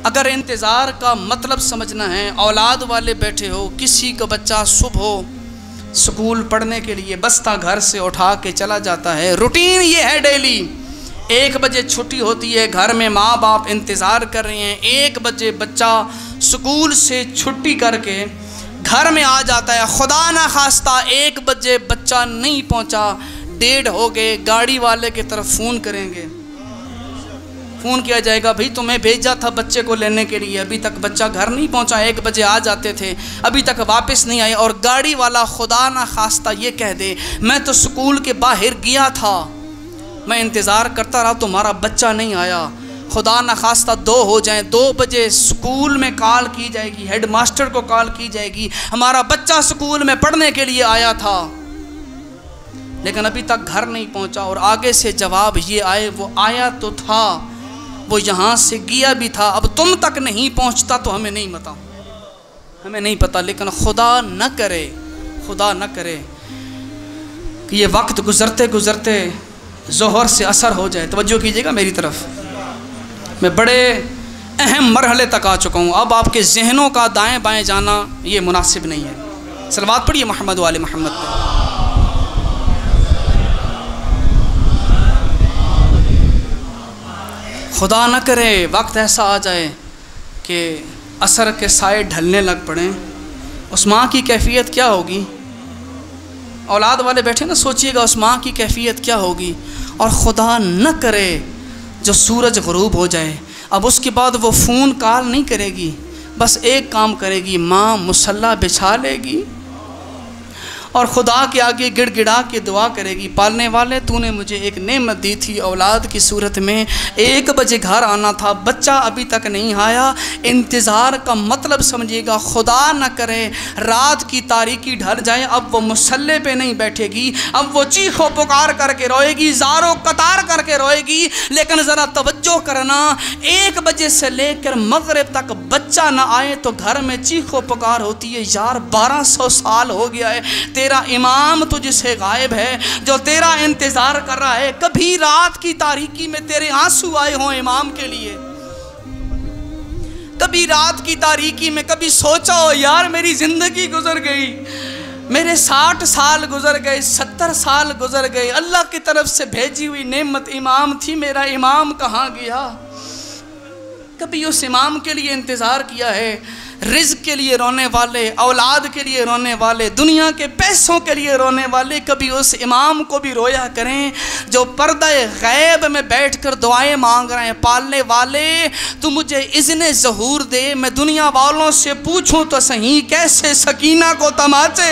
अगर इंतज़ार का मतलब समझना है, औलाद वाले बैठे हो, किसी का बच्चा सुबह स्कूल पढ़ने के लिए बस्ता घर से उठा के चला जाता है, रूटीन ये है डेली 1 बजे छुट्टी होती है, घर में माँ बाप इंतज़ार कर रहे हैं, 1 बजे बच्चा स्कूल से छुट्टी करके घर में आ जाता है। खुदा ना खास्ता 1 बजे बच्चा नहीं पहुँचा, 1:30 हो गए, गाड़ी वाले की तरफ फ़ोन करेंगे, फ़ोन किया जाएगा, भाई तुम्हें भेजा था बच्चे को लेने के लिए, अभी तक बच्चा घर नहीं पहुंचा, 1 बजे आ जाते थे, अभी तक वापस नहीं आए। और गाड़ी वाला खुदा ना खास्ता ये कह दे, मैं तो स्कूल के बाहर गया था, मैं इंतज़ार करता रहा, तुम्हारा बच्चा नहीं आया। खुदा ना खास्ता 2 हो जाए, 2 बजे स्कूल में कॉल की जाएगी, हेड मास्टर को कॉल की जाएगी, हमारा बच्चा स्कूल में पढ़ने के लिए आया था लेकिन अभी तक घर नहीं पहुंचा। और आगे से जवाब ये आए, वो आया तो था, वो यहाँ से गया भी था, अब तुम तक नहीं पहुँचता तो हमें नहीं पता, हमें नहीं पता। लेकिन खुदा न करे, खुदा न करे कि ये वक्त गुज़रते गुज़रते ज़ोहर से असर हो जाए। तवज्जो कीजिएगा मेरी तरफ, मैं बड़े अहम मरहले तक आ चुका हूँ, अब आपके जहनों का दाएं बाएं जाना ये मुनासिब नहीं है। सलवात पढ़िए मोहम्मद वाले मोहम्मद पे। खुदा न करे वक्त ऐसा आ जाए कि असर के साए ढलने लग पड़ें, उस माँ की कैफियत क्या होगी? औलाद वाले बैठे ना, सोचिएगा उस माँ की कैफियत क्या होगी। और खुदा न करे जो सूरज ग़ुरूब हो जाए, अब उसके बाद वो फ़ोन कॉल नहीं करेगी, बस एक काम करेगी, माँ मुसल्ला बिछा लेगी और खुदा के आगे गिड़गिड़ा के दुआ करेगी, पालने वाले तूने मुझे एक नेमत दी थी औलाद की सूरत में, 1 बजे घर आना था, बच्चा अभी तक नहीं आया। इंतज़ार का मतलब समझिएगा, खुदा न करे रात की तारीकी ढल जाए, अब वो मुसल्ले पे नहीं बैठेगी, अब वो चीखो पुकार करके रोएगी, ज़ारो कतार करके रोएगी। लेकिन ज़रा तवज्जो करना, 1 बजे से लेकर मगरिब तक बच्चा न आए तो घर में चीखो पुकार होती है, यार 1200 साल हो गया है, तेरा इमाम तुझसे गायब है, जो तेरा इंतज़ार कर रहा है। कभी रात की तारीकी में तेरे आंसू आए हों इमाम के लिए? कभी रात की तारीकी में कभी सोचा हो यार मेरी ज़िंदगी गुजर गई, मेरे 60 साल गुजर गए, 70 साल गुजर गए, अल्लाह की तरफ से भेजी हुई नेमत इमाम थी, मेरा इमाम कहाँ गया? कभी उस इमाम के लिए इंतज़ार किया है? रिज़्क़ के लिए रोने वाले, औलाद के लिए रोने वाले, दुनिया के पैसों के लिए रोने वाले, कभी उस इमाम को भी रोया करें जो पर्दे गैब में बैठकर दुआएं मांग रहे हैं, पालने वाले तू मुझे इज़्ने ज़हूर दे, मैं दुनिया वालों से पूछूं तो सही कैसे सकीना को तमाचे